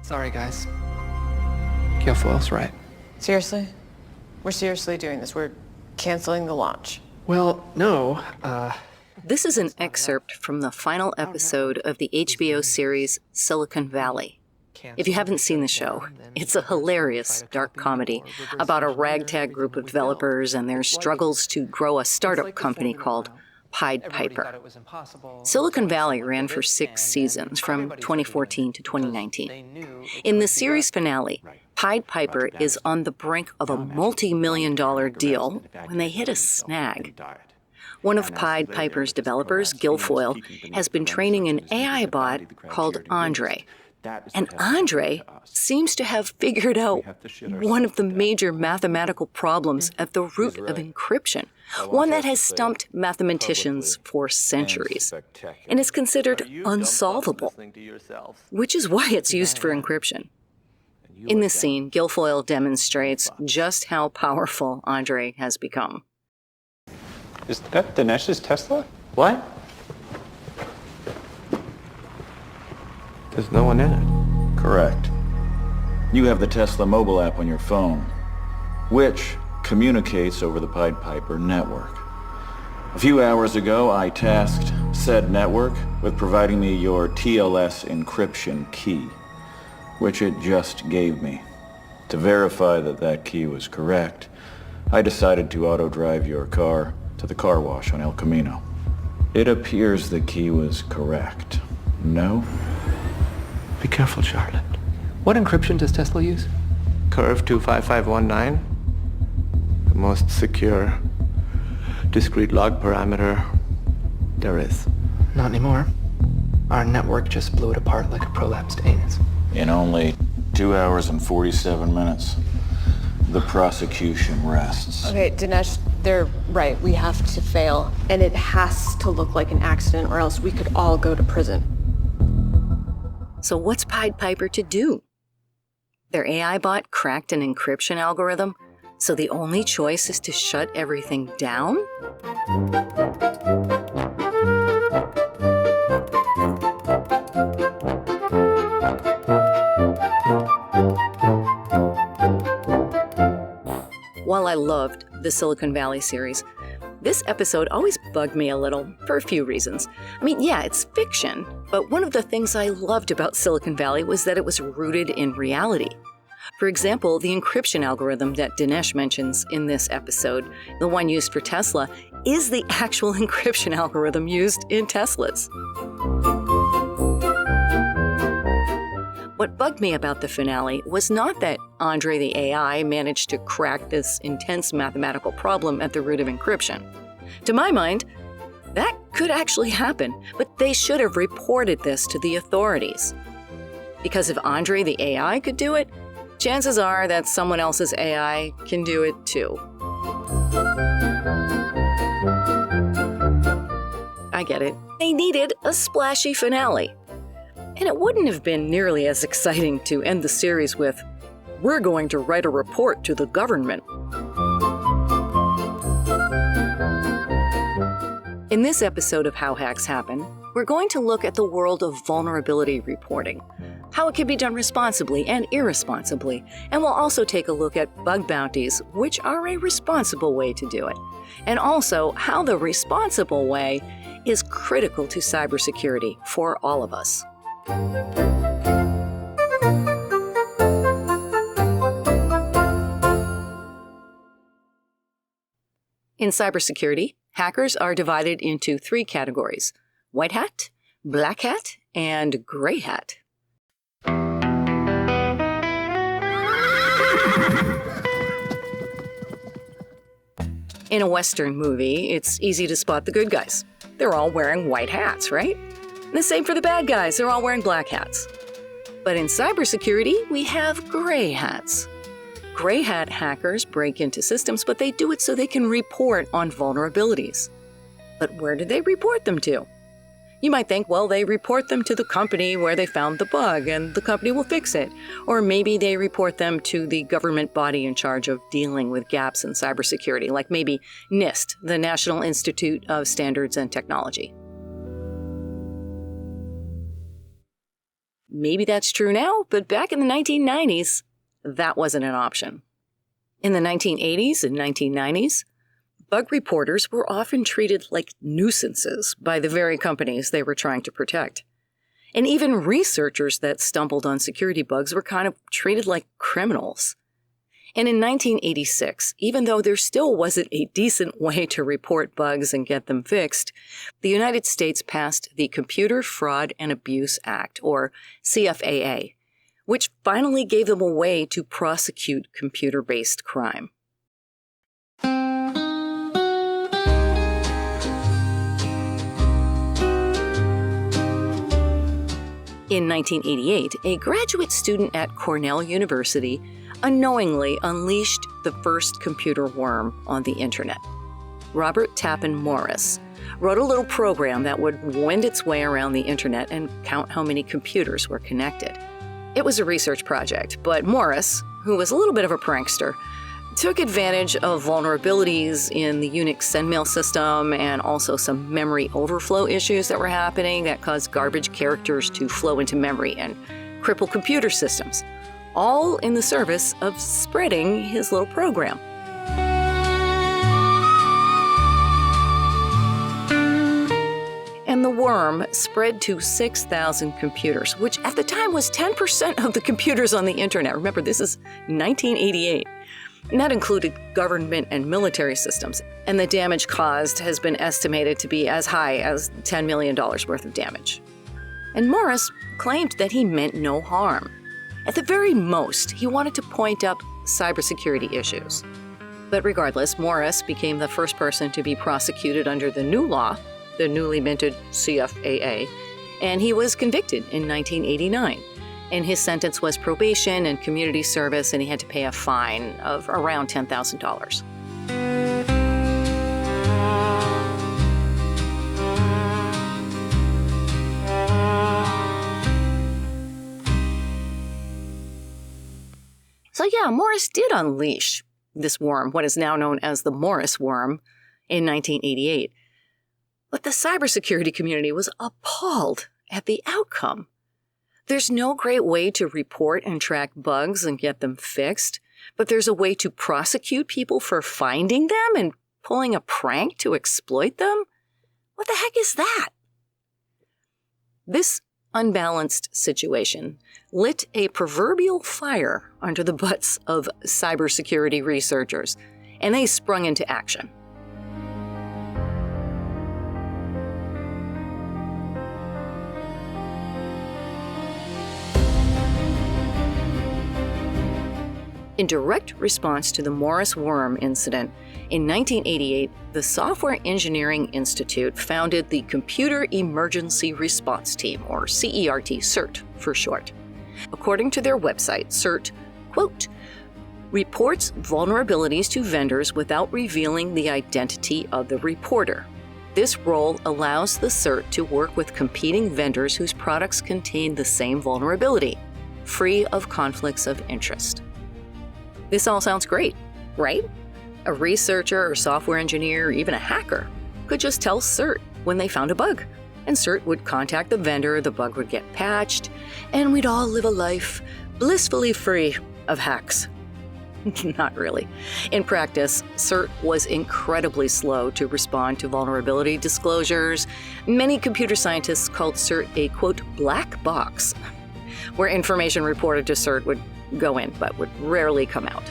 Sorry, guys. Guilfoyle's right. Seriously? We're seriously doing this. We're canceling the launch. Well, no. This is an excerpt from the final episode of the HBO series Silicon Valley. If you haven't seen the show, it's a hilarious dark comedy about a ragtag group of developers and their struggles to grow a startup company called Pied Piper. Silicon Valley ran for 6 seasons from 2014 to 2019. In the series finale, Pied Piper is on the brink of a multi-million-dollar deal when they hit a snag. One of Pied Piper's developers, Guilfoyle, has been training an AI bot called Andre. And Andre seems to have figured out one of the major mathematical problems at the root of encryption, one that has stumped mathematicians for centuries, and is considered unsolvable, which is why it's used for encryption. In this scene, Guilfoyle demonstrates just how powerful Andre has become. Is that Dinesh's Tesla? What? There's no one in it. Correct. You have the Tesla mobile app on your phone, which communicates over the Pied Piper network. A few hours ago, I tasked said network with providing me your TLS encryption key, which it just gave me. To verify that that key was correct, I decided to auto-drive your car to the car wash on El Camino. It appears the key was correct. No? Be careful, Charlotte. What encryption does Tesla use? Curve 25519. The most secure discrete log parameter there is. Not anymore. Our network just blew it apart like a prolapsed anus. In only 2 hours and 47 minutes, the prosecution rests. Okay, Dinesh, they're right. We have to fail. And it has to look like an accident or else we could all go to prison. So what's Pied Piper to do? Their AI bot cracked an encryption algorithm, so the only choice is to shut everything down? While I loved the Silicon Valley series, this episode always bugged me a little for a few reasons. I mean, yeah, it's fiction, but one of the things I loved about Silicon Valley was that it was rooted in reality. For example, the encryption algorithm that Dinesh mentions in this episode, the one used for Tesla, is the actual encryption algorithm used in Teslas. What bugged me about the finale was not that Andre the AI managed to crack this intense mathematical problem at the root of encryption. To my mind, that could actually happen, but they should have reported this to the authorities. Because if Andre the AI could do it, chances are that someone else's AI can do it too. I get it. They needed a splashy finale. And it wouldn't have been nearly as exciting to end the series with, "We're going to write a report to the government." In this episode of How Hacks Happen, we're going to look at the world of vulnerability reporting, how it can be done responsibly and irresponsibly, and we'll also take a look at bug bounties, which are a responsible way to do it, and also how the responsible way is critical to cybersecurity for all of us. In cybersecurity, hackers are divided into 3 categories: white hat, black hat, and gray hat. In a Western movie, it's easy to spot the good guys. They're all wearing white hats, right? And the same for the bad guys, they're all wearing black hats. But in cybersecurity, we have gray hats. Gray hat hackers break into systems, but they do it so they can report on vulnerabilities. But where do they report them to? You might think, well, they report them to the company where they found the bug and the company will fix it. Or maybe they report them to the government body in charge of dealing with gaps in cybersecurity, like maybe NIST, the National Institute of Standards and Technology. maybe that's true now, but back in the 1990s, that wasn't an option. In the 1980s and 1990s, bug reporters were often treated like nuisances by the very companies they were trying to protect. And even researchers that stumbled on security bugs were kind of treated like criminals. And in 1986, even though there still wasn't a decent way to report bugs and get them fixed, the United States passed the Computer Fraud and Abuse Act, or CFAA, which finally gave them a way to prosecute computer-based crime. In 1988, a graduate student at Cornell University unknowingly unleashed the first computer worm on the internet. Robert Tappan Morris wrote a little program that would wend its way around the internet and count how many computers were connected. It was a research project, but Morris, who was a little bit of a prankster, took advantage of vulnerabilities in the Unix sendmail system and also some memory overflow issues that were happening that caused garbage characters to flow into memory and cripple computer systems, all in the service of spreading his little program. And the worm spread to 6,000 computers, which at the time was 10% of the computers on the internet. Remember, this is 1988. And that included government and military systems. And the damage caused has been estimated to be as high as $10 million worth of damage. And Morris claimed that he meant no harm. At the very most, he wanted to point up cybersecurity issues. But regardless, Morris became the first person to be prosecuted under the new law, the newly minted CFAA, and he was convicted in 1989. And his sentence was probation and community service, and he had to pay a fine of around $10,000. So yeah, Morris did unleash this worm, what is now known as the Morris worm, in 1988. But the cybersecurity community was appalled at the outcome. There's no great way to report and track bugs and get them fixed, but there's a way to prosecute people for finding them and pulling a prank to exploit them? What the heck is that? This unbalanced situation lit a proverbial fire under the butts of cybersecurity researchers, and they sprung into action. In direct response to the Morris worm incident, in 1988, the Software Engineering Institute founded the Computer Emergency Response Team, or CERT, CERT for short. According to their website, CERT, quote, reports vulnerabilities to vendors without revealing the identity of the reporter. This role allows the CERT to work with competing vendors whose products contain the same vulnerability, free of conflicts of interest. This all sounds great, right? A researcher or software engineer or even a hacker could just tell CERT when they found a bug, and CERT would contact the vendor, the bug would get patched, and we'd all live a life blissfully free of hacks. Not really. In practice, CERT was incredibly slow to respond to vulnerability disclosures. Many computer scientists called CERT a, quote, black box, where information reported to CERT would go in, but would rarely come out.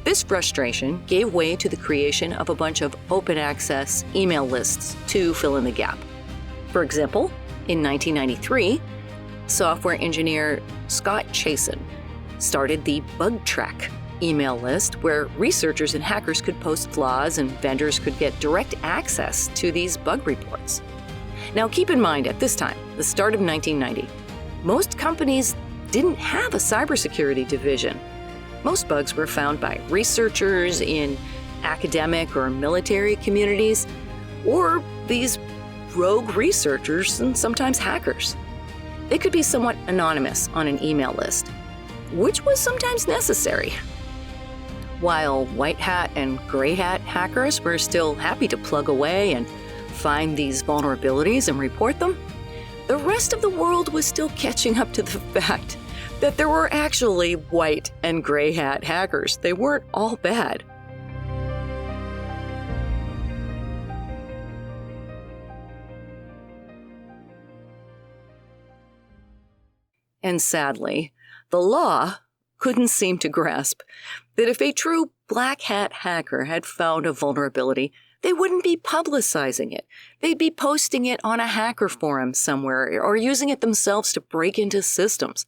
This frustration gave way to the creation of a bunch of open access email lists to fill in the gap. For example, in 1993, software engineer Scott Chasen started the Bug Track email list, where researchers and hackers could post flaws and vendors could get direct access to these bug reports. Now keep in mind, at this time, the start of 1990, most companies didn't have a cybersecurity division. Most bugs were found by researchers in academic or military communities, or these rogue researchers and sometimes hackers. They could be somewhat anonymous on an email list, which was sometimes necessary. While white hat and gray hat hackers were still happy to plug away and find these vulnerabilities and report them, the rest of the world was still catching up to the fact that there were actually white and gray hat hackers. They weren't all bad. And sadly, the law couldn't seem to grasp that if a true black hat hacker had found a vulnerability, they wouldn't be publicizing it. They'd be posting it on a hacker forum somewhere or using it themselves to break into systems.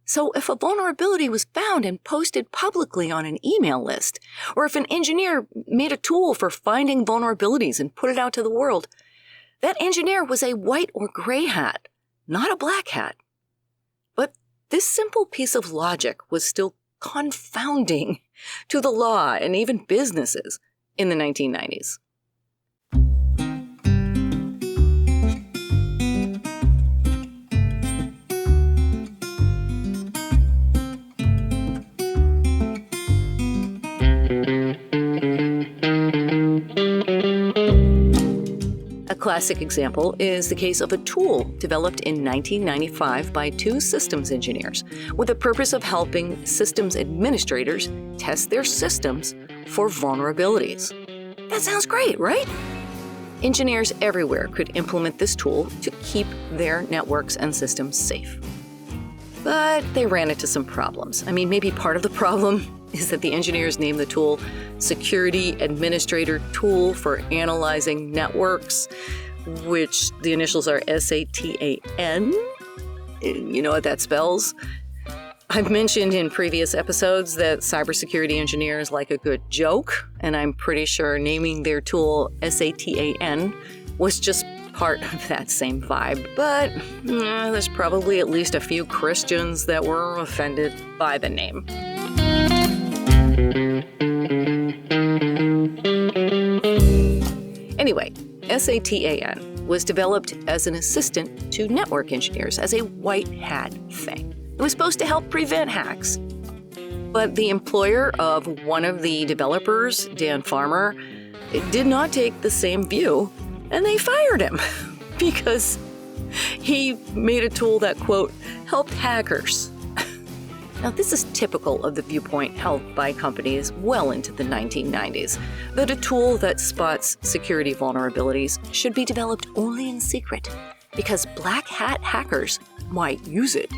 So if a vulnerability was found and posted publicly on an email list, or if an engineer made a tool for finding vulnerabilities and put it out to the world, that engineer was a white or gray hat, not a black hat. But this simple piece of logic was still confounding to the law and even businesses in the 1990s. A classic example is the case of a tool developed in 1995 by two systems engineers with the purpose of helping systems administrators test their systems for vulnerabilities. That sounds great, right? Engineers everywhere could implement this tool to keep their networks and systems safe. But they ran into some problems. I mean, maybe part of the problem is that the engineers named the tool Security Administrator Tool for Analyzing Networks, which the initials are SATAN. You know what that spells? I've mentioned in previous episodes that cybersecurity engineers like a good joke, and I'm pretty sure naming their tool SATAN was just part of that same vibe. But there's probably at least a few Christians that were offended by the name. Anyway, SATAN was developed as an assistant to network engineers, as a white hat thing. It was supposed to help prevent hacks. But the employer of one of the developers, Dan Farmer, did not take the same view, and they fired him because he made a tool that, quote, helped hackers. Now, this is typical of the viewpoint held by companies well into the 1990s, that a tool that spots security vulnerabilities should be developed only in secret, because black hat hackers might use it.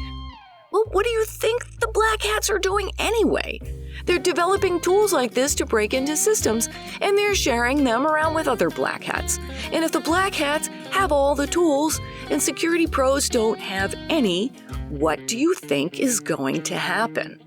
Well, what do you think the black hats are doing anyway? They're developing tools like this to break into systems, and they're sharing them around with other black hats. And if the black hats have all the tools and security pros don't have any, what do you think is going to happen?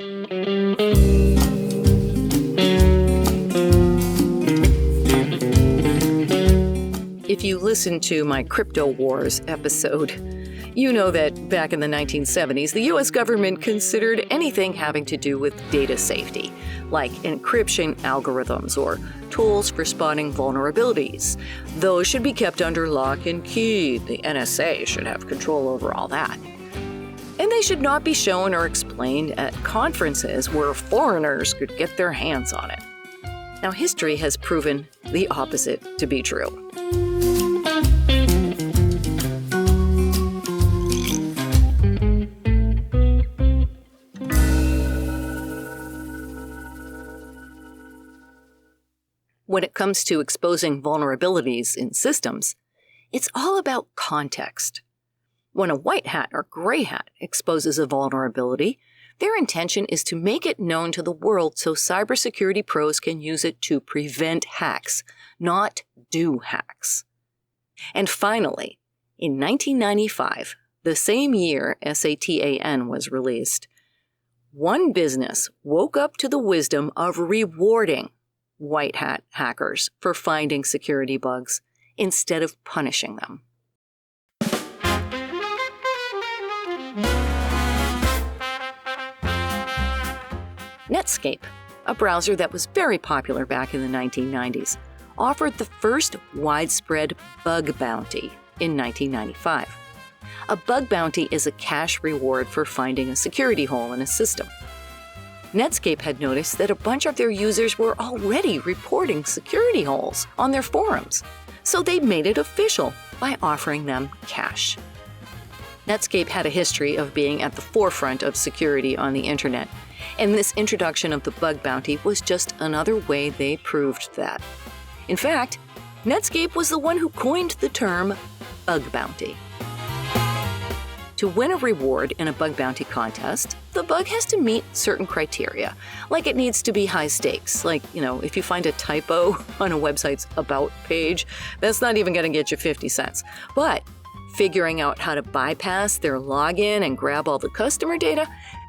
If you listen to my Crypto Wars episode, you know that back in the 1970s, the US government considered anything having to do with data safety, like encryption algorithms or tools for spotting vulnerabilities. Those should be kept under lock and key. The NSA should have control over all that. And they should not be shown or explained at conferences where foreigners could get their hands on it. Now, history has proven the opposite to be true. When it comes to exposing vulnerabilities in systems, it's all about context. When a white hat or gray hat exposes a vulnerability, their intention is to make it known to the world so cybersecurity pros can use it to prevent hacks, not do hacks. And finally, in 1995, the same year SATAN was released, one business woke up to the wisdom of rewarding white hat hackers for finding security bugs instead of punishing them. Netscape, a browser that was very popular back in the 1990s, offered the first widespread bug bounty in 1995. A bug bounty is a cash reward for finding a security hole in a system. Netscape had noticed that a bunch of their users were already reporting security holes on their forums, so they made it official by offering them cash. Netscape had a history of being at the forefront of security on the internet, and this introduction of the bug bounty was just another way they proved that. In fact, Netscape was the one who coined the term bug bounty. To win a reward in a bug bounty contest, the bug has to meet certain criteria. Like it needs to be high stakes. Like, if you find a typo on a website's about page, that's not even going to get you 50 cents. But figuring out how to bypass their login and grab all the customer data,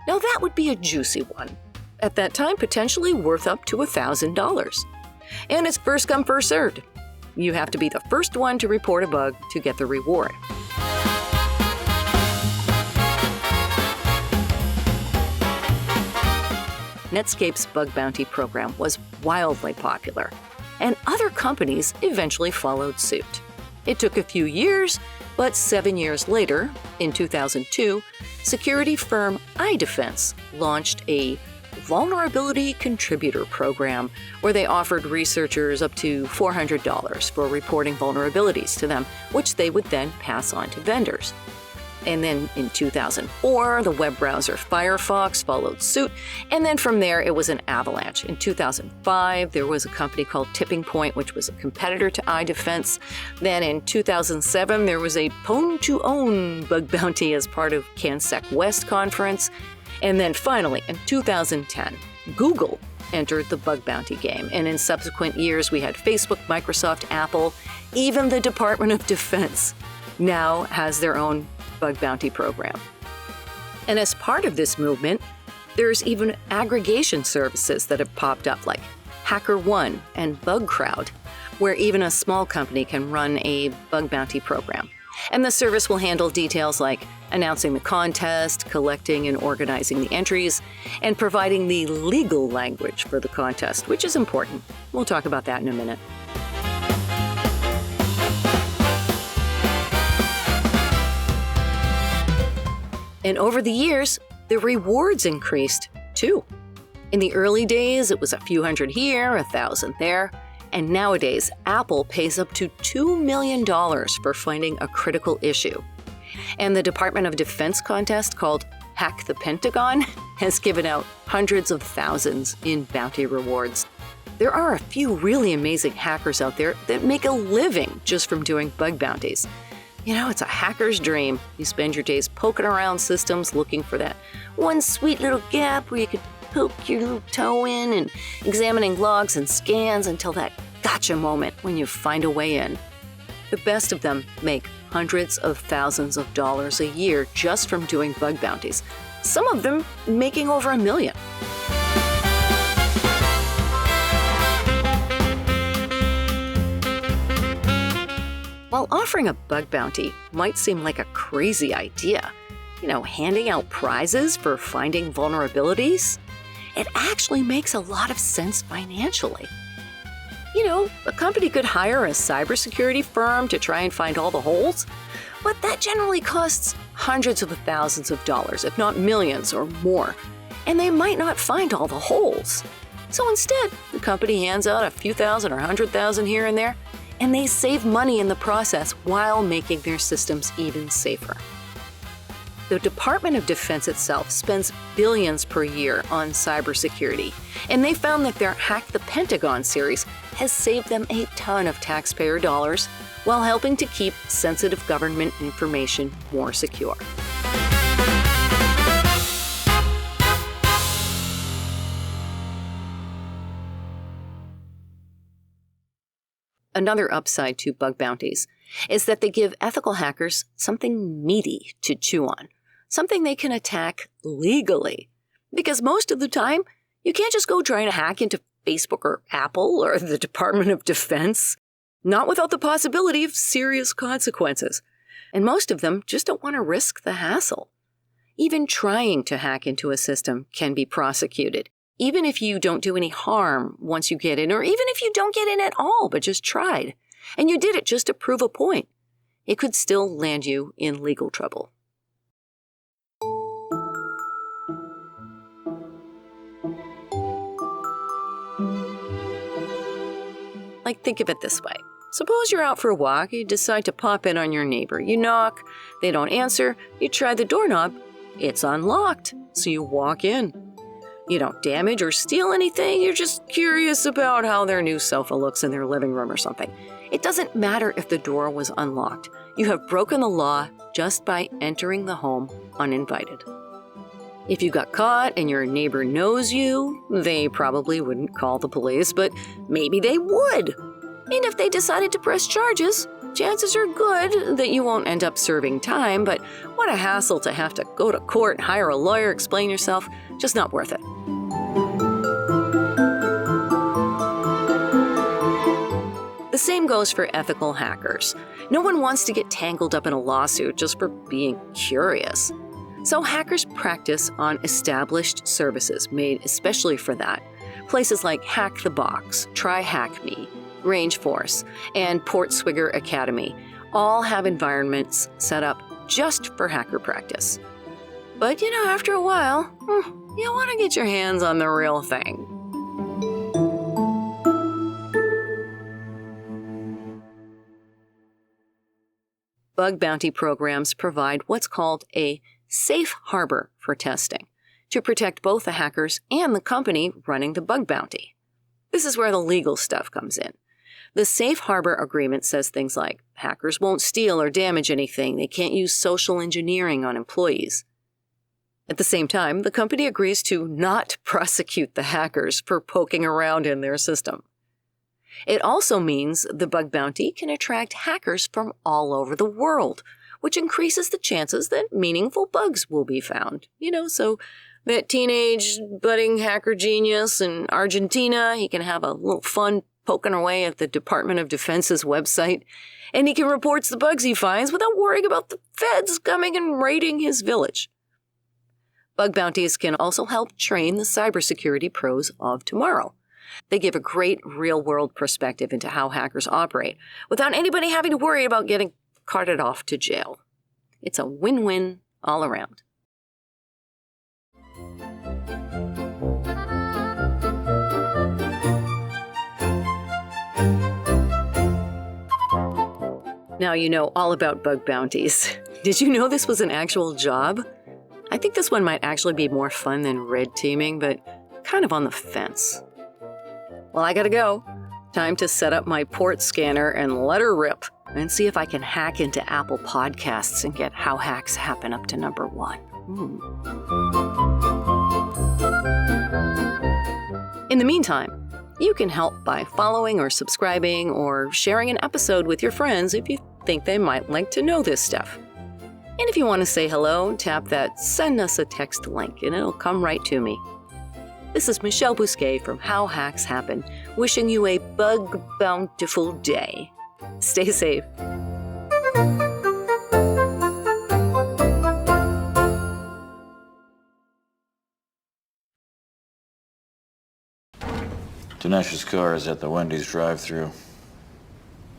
now that would be a juicy one. At that time, potentially worth up to $1,000. And it's first come, first served. You have to be the first one to report a bug to get the reward. Netscape's bug bounty program was wildly popular, and other companies eventually followed suit. It took a few years, but 7 years later, in 2002, security firm iDefense launched a vulnerability contributor program where they offered researchers up to $400 for reporting vulnerabilities to them, which they would then pass on to vendors. And then in 2004, the web browser Firefox followed suit, and then from there it was an avalanche. In 2005, there was a company called Tipping Point, which was a competitor to iDefense. Then in 2007, there was a Pwn2Own bug bounty as part of CanSec West conference. And then finally, in 2010, Google entered the bug bounty game. And in subsequent years, we had Facebook, Microsoft, Apple, even the Department of Defense now has their own bug bounty program. And as part of this movement, there's even aggregation services that have popped up like HackerOne and BugCrowd, where even a small company can run a bug bounty program. And the service will handle details like announcing the contest, collecting and organizing the entries, and providing the legal language for the contest, which is important. We'll talk about that in a minute. And over the years, the rewards increased too. In the early days, it was a few hundred here, 1,000 there. And nowadays, Apple pays up to $2 million for finding a critical issue. And the Department of Defense contest called Hack the Pentagon has given out hundreds of thousands in bounty rewards. There are a few really amazing hackers out there that make a living just from doing bug bounties. It's a hacker's dream. You spend your days poking around systems looking for that one sweet little gap where you could poke your little toe in and examining logs and scans until that gotcha moment when you find a way in. The best of them make hundreds of thousands of dollars a year just from doing bug bounties, some of them making over $1 million. While offering a bug bounty might seem like a crazy idea, handing out prizes for finding vulnerabilities, it actually makes a lot of sense financially. A company could hire a cybersecurity firm to try and find all the holes, but that generally costs hundreds of thousands of dollars, if not millions or more, and they might not find all the holes. So instead, the company hands out a few thousand or 100,000 here and there, and they save money in the process while making their systems even safer. The Department of Defense itself spends billions per year on cybersecurity, and they found that their Hack the Pentagon series has saved them a ton of taxpayer dollars while helping to keep sensitive government information more secure. Another upside to bug bounties is that they give ethical hackers something meaty to chew on, something they can attack legally. Because most of the time, you can't just go trying to hack into Facebook or Apple or the Department of Defense, not without the possibility of serious consequences. And most of them just don't want to risk the hassle. Even trying to hack into a system can be prosecuted, even if you don't do any harm once you get in, or even if you don't get in at all but just tried, and you did it just to prove a point. It could still land you in legal trouble. Like, think of it this way. Suppose you're out for a walk, you decide to pop in on your neighbor. You knock, they don't answer, you try the doorknob, it's unlocked, so you walk in. You don't damage or steal anything, you're just curious about how their new sofa looks in their living room or something. It doesn't matter if the door was unlocked. You have broken the law just by entering the home uninvited. If you got caught and your neighbor knows you, they probably wouldn't call the police, but maybe they would. And if they decided to press charges, chances are good that you won't end up serving time, but what a hassle to have to go to court, hire a lawyer, explain yourself. Just not worth it. The same goes for ethical hackers. No one wants to get tangled up in a lawsuit just for being curious. So hackers practice on established services made especially for that. Places like Hack the Box, Try Hack Me, Range Force, and Port Swigger Academy all have environments set up just for hacker practice. But after a while, you want to get your hands on the real thing. Bug bounty programs provide what's called a safe harbor for testing to protect both the hackers and the company running the bug bounty. This is where the legal stuff comes in. The safe harbor agreement says things like hackers won't steal or damage anything, they can't use social engineering on employees. At the same time, the company agrees to not prosecute the hackers for poking around in their system. It also means the bug bounty can attract hackers from all over the world, which increases the chances that meaningful bugs will be found. So that teenage budding hacker genius in Argentina, he can have a little fun poking away at the Department of Defense's website, and he can report the bugs he finds without worrying about the feds coming and raiding his village. Bug bounties can also help train the cybersecurity pros of tomorrow. They give a great real-world perspective into how hackers operate without anybody having to worry about getting carted off to jail. It's a win-win all around. Now you know all about bug bounties. Did you know this was an actual job? I think this one might actually be more fun than red teaming, but kind of on the fence. Well, I gotta go. Time to set up my port scanner and let her rip and see if I can hack into Apple Podcasts and get How Hacks Happen up to number 1. In the meantime, you can help by following or subscribing or sharing an episode with your friends if you think they might like to know this stuff. And if you want to say hello, tap that Send Us a Text link and it'll come right to me. This is Michelle Bousquet from How Hacks Happen, wishing you a bug-bountiful day. Stay safe. Dinesh's car is at the Wendy's drive-thru.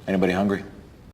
Anybody hungry?